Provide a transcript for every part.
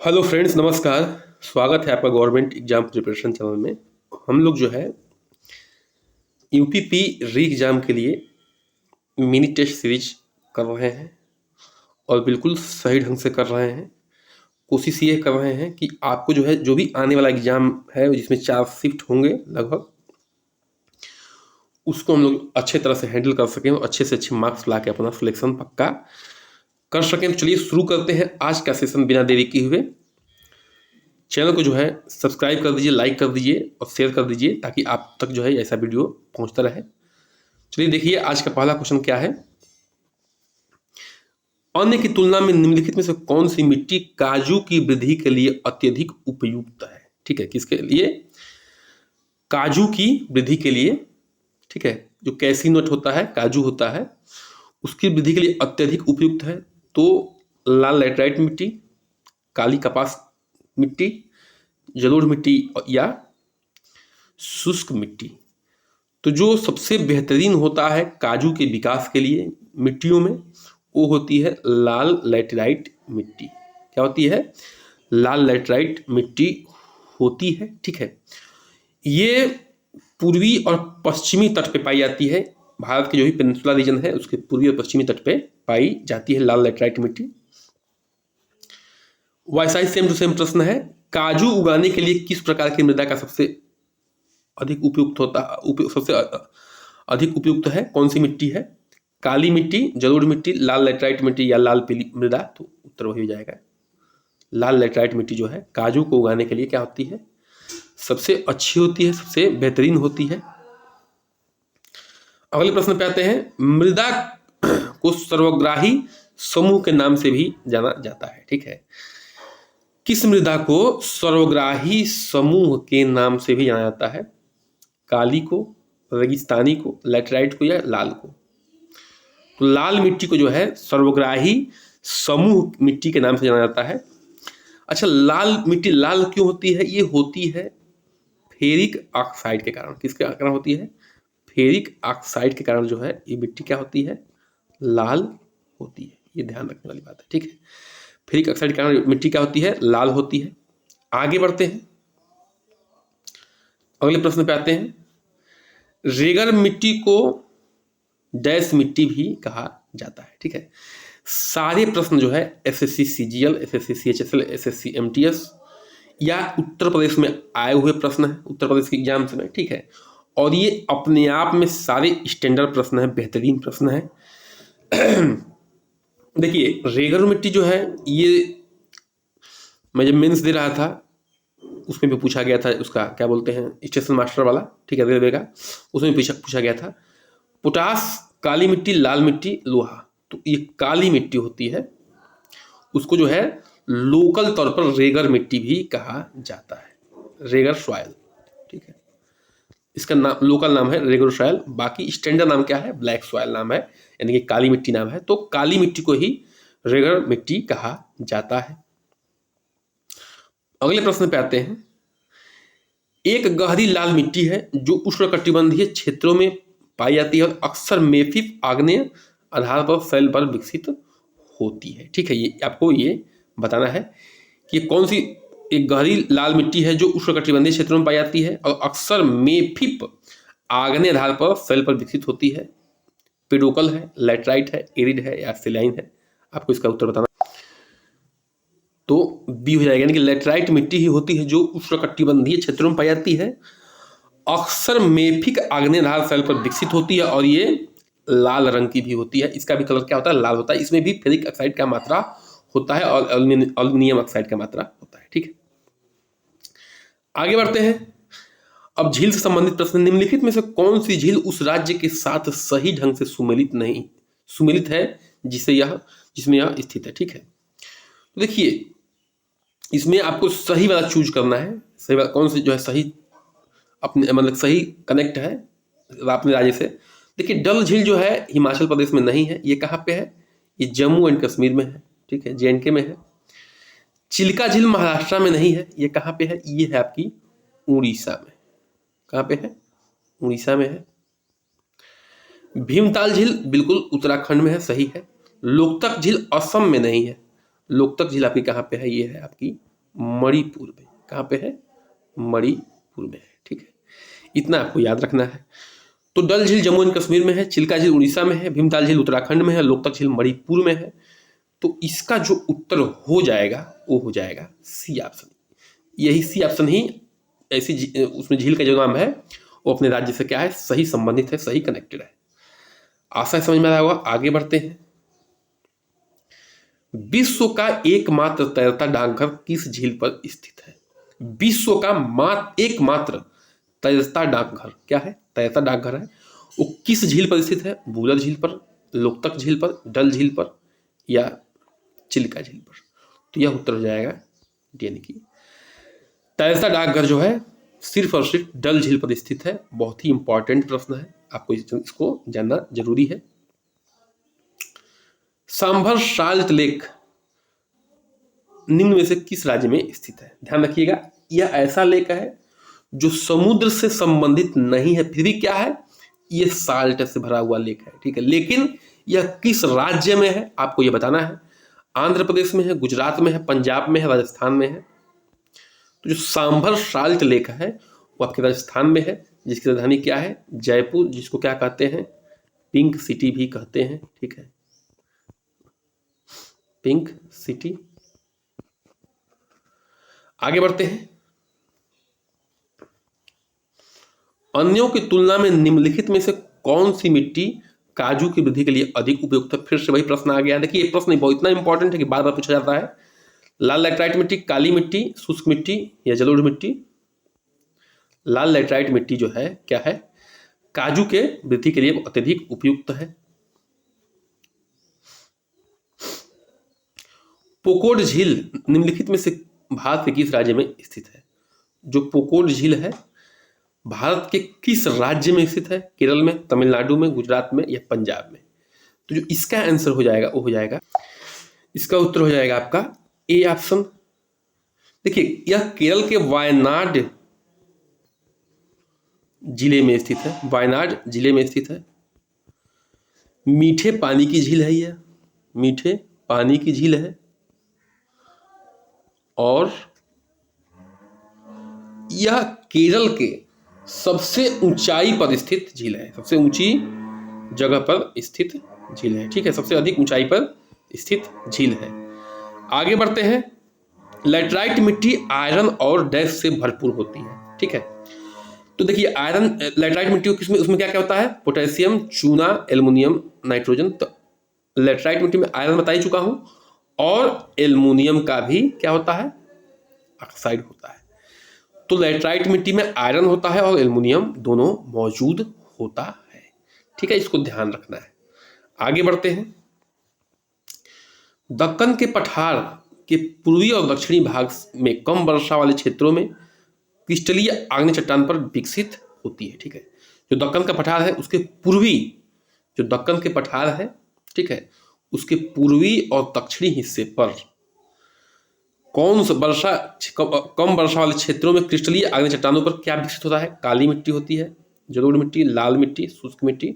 Hello friends, नमस्कार। स्वागत है आपका गवर्नमेंट एग्जाम प्रिपरेशन चैनल में। हम लोग जो है यूपीपी री एग्ज़ाम के लिए मिनी टेस्ट सीरीज कर रहे हैं और बिल्कुल सही ढंग से कर रहे हैं। कोशिश ये कर रहे हैं कि आपको जो है जो भी आने वाला एग्ज़ाम है जिसमें 4 शिफ्ट होंगे लगभग, उसको हम लोग अच्छे तरह से हैंडल कर सकें और अच्छे से अच्छे मार्क्स ला के अपना सिलेक्शन पक्का कर सकें। तो चलिए शुरू करते हैं आज का सेशन बिना देरी किए हुए। चैनल को जो है सब्सक्राइब कर दीजिए, लाइक कर दीजिए और शेयर कर दीजिए ताकि आप तक जो है ऐसा वीडियो पहुंचता रहे। चलिए देखिए आज का पहला क्वेश्चन क्या है। अन्य की तुलना में निम्नलिखित में से कौन सी मिट्टी काजू की वृद्धि के लिए अत्यधिक उपयुक्त है। ठीक है, किसके लिए? काजू की वृद्धि के लिए। ठीक है, जो कैसी नट होता है, काजू होता है, उसकी वृद्धि के लिए अत्यधिक उपयुक्त है। तो लाल लैटेराइट मिट्टी, काली कपास मिट्टी, जलोढ़ मिट्टी या शुष्क मिट्टी। तो जो सबसे बेहतरीन होता है काजू के विकास के लिए मिट्टियों में, वो होती है लाल लैटेराइट मिट्टी। क्या होती है? लाल लैटेराइट मिट्टी होती है। ठीक है, ये पूर्वी और पश्चिमी तट पे पाई जाती है। भारत के जो भी पेनिनसुला रीजन है उसके पूर्वी और पश्चिमी तट पे पाई जाती है लाल लैटेराइट मिट्टी। वैसा ही सेम टू सेम प्रश्न है, काजू उगाने के लिए किस प्रकार की मृदा का सबसे अधिक सबसे अधिक उपयुक्त है? कौन सी मिट्टी है? काली मिट्टी, जलोढ़ मिट्टी, लाल लैटेराइट मिट्टी या लाल पीली मृदा? तो उत्तर वही हो जाएगा, लाल लैटेराइट मिट्टी जो है काजू को उगाने के लिए क्या होती है? सबसे अच्छी होती है, सबसे बेहतरीन होती है। अगले प्रश्न पे आते हैं। मृदा को सर्वग्राही समूह के नाम से भी जाना जाता है। ठीक है, किस मृदा को सर्वग्राही समूह के नाम से भी जाना जाता है? काली को, रेगिस्तानी को, लैटेराइट को या लाल को? तो लाल मिट्टी को जो है सर्वग्राही समूह मिट्टी के नाम से जाना जाता है। अच्छा, लाल मिट्टी लाल क्यों होती है? ये होती है फेरिक ऑक्साइड के कारण। किसके कारण होती है? फेरिक ऑक्साइड के कारण जो है ये मिट्टी क्या होती है? लाल होती है। ये ध्यान रखने वाली बात है। ठीक है, फेरिक ऑक्साइड के कारण मिट्टी क्या होती है? लाल होती है। आगे बढ़ते हैं, अगले प्रश्न पे आते हैं। रेगर मिट्टी को डैश मिट्टी भी कहा जाता है। ठीक है, सारे प्रश्न जो है SSC CGL, SSC CHSL, SSC MTS या उत्तर प्रदेश में आए हुए प्रश्न है, उत्तर प्रदेश के एग्जाम्स में। ठीक है, और ये अपने आप में सारे स्टैंडर्ड प्रश्न है, बेहतरीन प्रश्न है। देखिए रेगर मिट्टी जो है, ये मैं जब मेंस दे रहा था उसमें भी पूछा गया था, उसका क्या बोलते हैं, स्टेशन मास्टर वाला। ठीक है, रेलवे का, उसमें पूछा गया था पोटास, काली मिट्टी, लाल मिट्टी, लोहा। तो ये काली मिट्टी होती है, उसको जो है लोकल तौर पर रेगर मिट्टी भी कहा जाता है, रेगर सॉइल। ठीक है, इसका नाम लोकल नाम है रेगर सॉइल, बाकी स्टैंडर्ड नाम क्या है? ब्लैक सॉइल नाम है, यानी कि काली मिट्टी नाम है। तो काली मिट्टी को ही रेगर मिट्टी कहा जाता है। अगले प्रश्न पे आते हैं। एक गहरी लाल मिट्टी है जो उष्णकटिबंधीय क्षेत्रों में पाई जाती है और अक्सर मेफिक आग्नेय आधार पर शैल पर विकसित होती है। ठीक है, ये आपको ये बताना है कि कौन सी एक गहरी लाल मिट्टी है जो उष्णकटिबंधीय क्षेत्रों में पाई जाती है और अक्सर मेफिक आग्नेय आधार पर शैल पर विकसित होती है। पेडोकल है, लैटेराइट है, एरिड है या सिलाइन है? आपको इसका उत्तर बताना। तो बी हो जाएगा, यानी कि लैटेराइट मिट्टी ही होती है जो उष्णकटिबंधीय क्षेत्रों में पाई जाती है, अक्सर मेफिक आग्नेय आधार शैल पर विकसित होती है और ये लाल रंग की भी होती है। इसका भी कलर क्या होता है? लाल होता है। इसमें भी फेरिक ऑक्साइड का मात्रा होता है और एल्युमिनियम ऑक्साइड का मात्रा होता है। ठीक है, आगे बढ़ते हैं। अब झील से संबंधित प्रश्न। निम्नलिखित में से कौन सी झील उस राज्य के साथ सही ढंग से सुमेलित है जिसमें यह स्थित है? ठीक है, तो देखिए इसमें आपको सही वाला चूज करना है। सही वाला कौन सी जो है सही अपने मतलब सही कनेक्ट है अपने राज्य से। देखिए डल झील जो है हिमाचल प्रदेश में नहीं है, ये कहाँ पे है? ये जम्मू एंड कश्मीर में है। ठीक है, जेएंडके में है। चिल्का झील महाराष्ट्र में नहीं है, ये कहाँ पे है? ये है आपकी उड़ीसा में। कहाँ पे है? उड़ीसा में है। भीमताल झील बिल्कुल उत्तराखंड में है, सही है। लोकतक झील असम में नहीं है। लोकतक झील आपकी कहाँ पे है? ये है आपकी मणिपुर में। कहाँ पे है? मणिपुर में है। ठीक है, इतना आपको याद रखना है। तो डल झील जम्मू एंड कश्मीर में है, चिल्का झील उड़ीसा में है, भीमताल झील उत्तराखंड में है, लोकतक झील मणिपुर में है। तो इसका जो उत्तर हो जाएगा वो हो जाएगा सी ऑप्शन। यही सी ऑप्शन ही ऐसी उसमें झील का जो नाम है वो अपने राज्य से क्या है, सही संबंधित है, सही कनेक्टेड है। आशा समझ में आया होगा। आगे बढ़ते हैं। विश्व का एकमात्र तैरता डाकघर किस झील पर स्थित है? विश्व का एकमात्र तैरता डाकघर क्या है? तैरता डाकघर है। वो किस झील पर स्थित है? भूलर झील पर, लोकतक झील पर, डल झील पर या चिल्का झील पर? तो यह उत्तर हो जाएगा डी, यानी कि तैरता डाकघर जो है सिर्फ और सिर्फ डल झील पर स्थित है। बहुत ही इंपॉर्टेंट प्रश्न है, आपको इसको जानना जरूरी है। सांभर साल्ट लेक निम्न में से किस राज्य में स्थित है? ध्यान रखिएगा, यह ऐसा लेक है जो समुद्र से संबंधित नहीं है, फिर भी क्या है, यह साल्ट से भरा हुआ लेक है। ठीक है, लेकिन यह किस राज्य में है आपको यह बताना है। आंध्र प्रदेश में है, गुजरात में है, पंजाब में है, राजस्थान में है। तो जो सांभर साल्ट लेक है वो आपके राजस्थान में है, जिसकी राजधानी क्या है? जयपुर, जिसको क्या कहते हैं? पिंक सिटी भी कहते हैं। ठीक है, पिंक सिटी। आगे बढ़ते हैं। अन्यों की तुलना में निम्नलिखित में से कौन सी मिट्टी काजू की वृद्धि के लिए अधिक उपयुक्त है? फिर से वही प्रश्न आ गया। देखिए ये प्रश्न बहुत इतना इंपॉर्टेंट है कि बार बार पूछा जाता है। लाल लैटराइट मिट्टी, काली मिट्टी, शुष्क मिट्टी या जलोढ़ मिट्टी? लाल लैटराइट मिट्टी जो है क्या है, काजू के वृद्धि के लिए अत्यधिक उपयुक्त है। पोकोड झील निम्नलिखित में से भारत के किस राज्य में स्थित है? जो पोकोड झील है भारत के किस राज्य में स्थित है? केरल में, तमिलनाडु में, गुजरात में या पंजाब में? तो जो इसका आंसर हो जाएगा वो हो जाएगा, इसका उत्तर हो जाएगा आपका ए ऑप्शन। देखिए यह केरल के वायनाड जिले में स्थित है, वायनाड जिले में स्थित है। मीठे पानी की झील है, यह मीठे पानी की झील है और यह केरल के सबसे ऊंचाई पर स्थित झील है, सबसे ऊंची जगह पर स्थित झील है। ठीक है, सबसे अधिक ऊंचाई पर स्थित झील है। आगे बढ़ते हैं। लैटराइट मिट्टी आयरन और डैश से भरपूर होती है। ठीक है, तो देखिए आयरन लैटराइट मिट्टी किसमें, उसमें क्या क्या होता है? पोटेशियम, चूना, एल्युमिनियम, नाइट्रोजन। तो लैटराइट मिट्टी में आयरन बता ही चुका हूं, और एल्युमिनियम का भी क्या होता है? ऑक्साइड होता है। तो लैटराइट मिट्टी में आयरन होता है और एल्युमिनियम दोनों मौजूद होता है। ठीक है, इसको ध्यान रखना है। आगे बढ़ते हैं। दक्कन के पठार के पूर्वी और दक्षिणी भाग में कम वर्षा वाले क्षेत्रों में क्रिस्टलीय आग्नेय चट्टान पर विकसित होती है। ठीक है, जो दक्कन का पठार है उसके पूर्वी, जो दक्कन के पठार है, ठीक है, उसके पूर्वी और दक्षिणी हिस्से पर कौन सा कम वर्षा वाले क्षेत्रों में क्रिस्टलीय आग्नेय चट्टानों पर क्या विकसित होता है? काली मिट्टी होती है, जलोढ़ मिट्टी, लाल मिट्टी, शुष्क मिट्टी।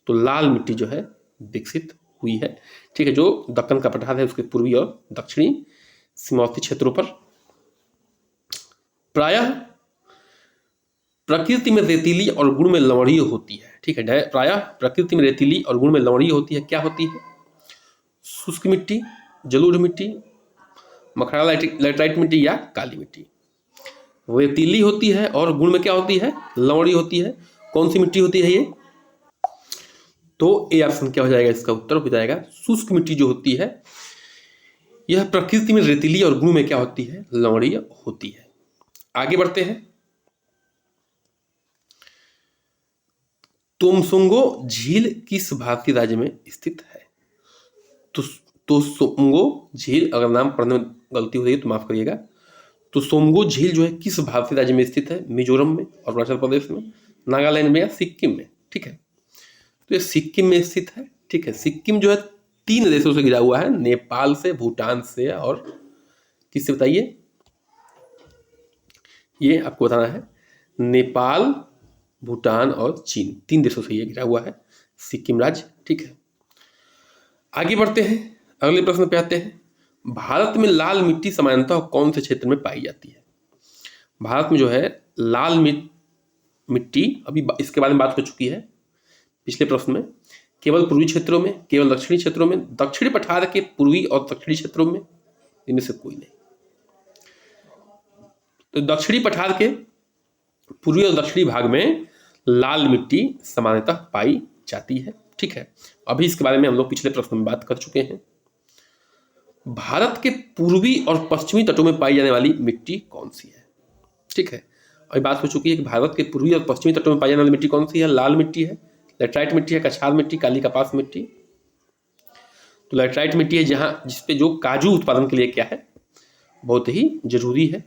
तो लाल मिट्टी जो है विकसित हुई है। ठीक है, जो दक्कन का पठार है उसके पूर्वी और दक्षिणी सीमावर्ती क्षेत्रों पर। प्रायः प्रकृति में रेतीली और गुण में लवणीय होती है। ठीक है, प्रायः प्रकृति में रेतीली और गुण में लवणीय होती है। क्या होती है? शुष्क मिट्टी, जलोढ़ मिट्टी, मखरा लैटराइट मिट्टी या काली मिट्टी। रेतीली होती है और गुण में क्या होती है? लवणीय होती है। कौन सी मिट्टी होती है ये? तो ए ऑप्शन क्या हो जाएगा? इसका उत्तर हो जाएगा शुष्क मिट्टी जो होती है यह प्रकृति में रेतीली और गुण में क्या होती है? लवणीय होती है। आगे बढ़ते हैं। तोमसुंगो झील किस भारतीय राज्य में स्थित है? तोमसुंगो झील, अगर नाम पढ़ने में गलती हो रही है तो माफ करिएगा। तो सोमगो झील जो है किस भारतीय राज्य में स्थित है? मिजोरम में, अरुणाचल प्रदेश में, नागालैंड में या सिक्किम में? ठीक है, तो ये सिक्किम में स्थित है। ठीक है, सिक्किम जो है 3 देशों से घिरा हुआ है, नेपाल से, भूटान से और किससे बताइए? ये आपको बताना है, नेपाल, भूटान और चीन, 3 देशों से ये घिरा हुआ है सिक्किम राज्य। ठीक है, आगे बढ़ते हैं, अगले प्रश्न पे आते हैं। भारत में लाल मिट्टी सामान्यतः कौन से क्षेत्र में पाई जाती है? भारत में जो है लाल मिट्टी, अभी इसके बारे में बात हो चुकी है पिछले प्रश्न में, केवल पूर्वी क्षेत्रों में, केवल दक्षिणी क्षेत्रों में, दक्षिणी पठार के पूर्वी और दक्षिणी क्षेत्रों में, इनमें से कोई नहीं। तो दक्षिणी पठार के पूर्वी और दक्षिणी भाग में लाल मिट्टी सामान्यतः पाई जाती है। ठीक है, अभी इसके बारे में हम लोग पिछले प्रश्न में बात कर चुके हैं। भारत के पूर्वी और पश्चिमी तटों में पाई जाने वाली मिट्टी कौन सी है? ठीक है, अभी बात हो चुकी है कि भारत के पूर्वी और पश्चिमी तटों में पाई जाने वाली मिट्टी कौन सी है। लाल मिट्टी है, लैटराइट मिट्टी है, कछार मिट्टी, काली कपास मिट्टी। तो लैटराइट मिट्टी है जहां जिसपे जो काजू उत्पादन के लिए क्या है, बहुत ही जरूरी है।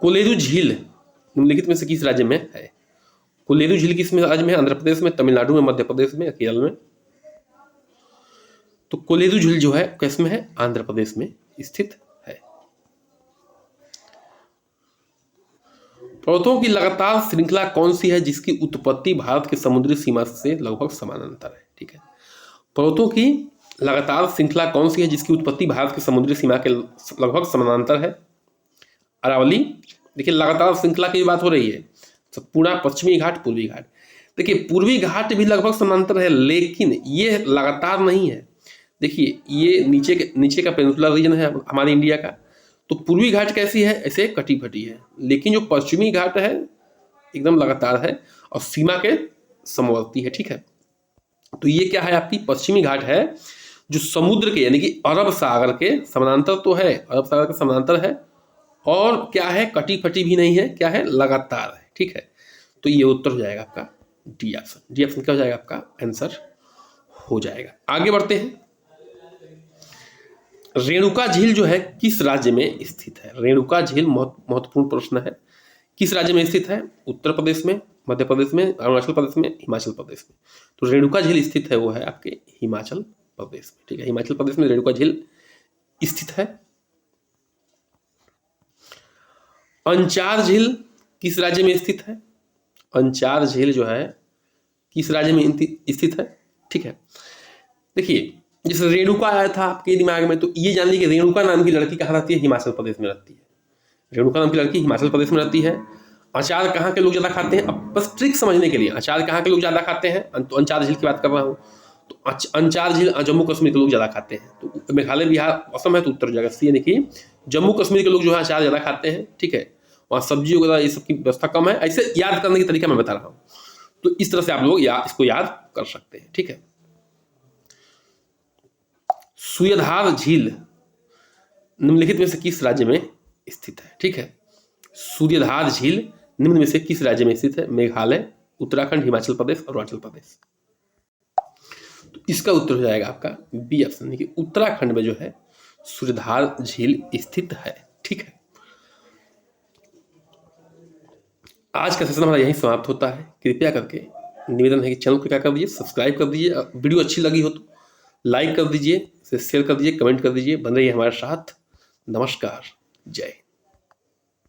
कोलेरू झील निम्नलिखित में से किस राज्य में है? कोलेरू झील किस राज्य में है? आंध्र प्रदेश में, तमिलनाडु में, मध्य प्रदेश में, केरल में। तो कोलेरू झील जो है किस में है? आंध्र प्रदेश में स्थित है। पर्वतों की लगातार श्रृंखला कौन सी है जिसकी उत्पत्ति भारत के समुद्री सीमा से लगभग समानांतर है? ठीक है, पर्वतों की लगातार श्रृंखला कौन सी है जिसकी उत्पत्ति भारत के समुद्री सीमा के लगभग समानांतर है? अरावली। देखिए लगातार श्रृंखला की बात हो रही है, तो पूरा पश्चिमी घाट, पूर्वी घाट। देखिए पूर्वी घाट भी लगभग समानांतर है, लेकिन ये लगातार नहीं है। देखिए ये नीचे का पेनिनसुलर रीजन है हमारे इंडिया का, तो पूर्वी घाट कैसी है? ऐसे कटी फटी है, लेकिन जो पश्चिमी घाट है एकदम लगातार है और सीमा के समवर्ती है। ठीक है, तो ये क्या है? आपकी पश्चिमी घाट है जो समुद्र के यानी कि अरब सागर के समानांतर तो है, अरब सागर के समानांतर है, और क्या है? कटी फटी भी नहीं है, क्या है? लगातार है। ठीक है, तो ये उत्तर हो जाएगा आपका डी ऑप्शन। डी ऑप्शन क्या हो जाएगा? आपका आंसर हो जाएगा। आगे बढ़ते हैं। रेणुका झील जो है किस राज्य में स्थित है? रेणुका झील महत्वपूर्ण प्रश्न है। किस राज्य में स्थित है? उत्तर प्रदेश में, मध्य प्रदेश में, अरुणाचल प्रदेश में, हिमाचल प्रदेश में। तो रेणुका झील स्थित है वो है आपके हिमाचल प्रदेश में। ठीक है, हिमाचल प्रदेश में रेणुका झील स्थित है। अंचार झील किस राज्य में स्थित है? अंचार झील जो है किस राज्य में स्थित है? ठीक है, देखिए जैसे रेणुका आया था आपके दिमाग में, तो ये जान लीजिए कि रेणुका नाम की लड़की कहाँ रहती है? हिमाचल प्रदेश में रहती है। रेणुका नाम की लड़की हिमाचल प्रदेश में रहती है। अचार कहाँ के लोग ज़्यादा खाते हैं? अब बस ट्रिक समझने के लिए, अचार कहाँ के लोग ज़्यादा खाते हैं? तो अंचार झील की बात कर रहा हूँ। तो अंचार झील जम्मू कश्मीर के लोग ज़्यादा खाते हैं। तो मेघालय, बिहार, असम है तो उत्तर जाएगा सी, यानी कि जम्मू कश्मीर के लोग जो है अचार ज़्यादा खाते हैं। ठीक है, वहाँ सब्जी वगैरह ये सब की व्यवस्था कम है। ऐसे याद करने की तरीका मैं बता रहा हूँ, तो इस तरह से आप लोग इसको याद कर सकते हैं। ठीक है, सूर्यधार झील निम्नलिखित में से किस राज्य में स्थित है? ठीक है, सूर्यधार झील निम्न में से किस राज्य में स्थित है? मेघालय, उत्तराखंड, हिमाचल प्रदेश, अरुणाचल प्रदेश। तो इसका उत्तर हो जाएगा आपका बी ऑप्शन, कि उत्तराखंड में जो है सूर्यधार झील स्थित है। ठीक है, आज का सेशन हमारा यहीं समाप्त होता है। कृपया करके निवेदन है कि चैनल को क्या कर दीजिए, सब्सक्राइब कर दीजिए। वीडियो अच्छी लगी हो तो लाइक कर दीजिए, शेयर कर दीजिए, कमेंट कर दीजिए। बन रहिए हमारे साथ। नमस्कार, जय हिंद।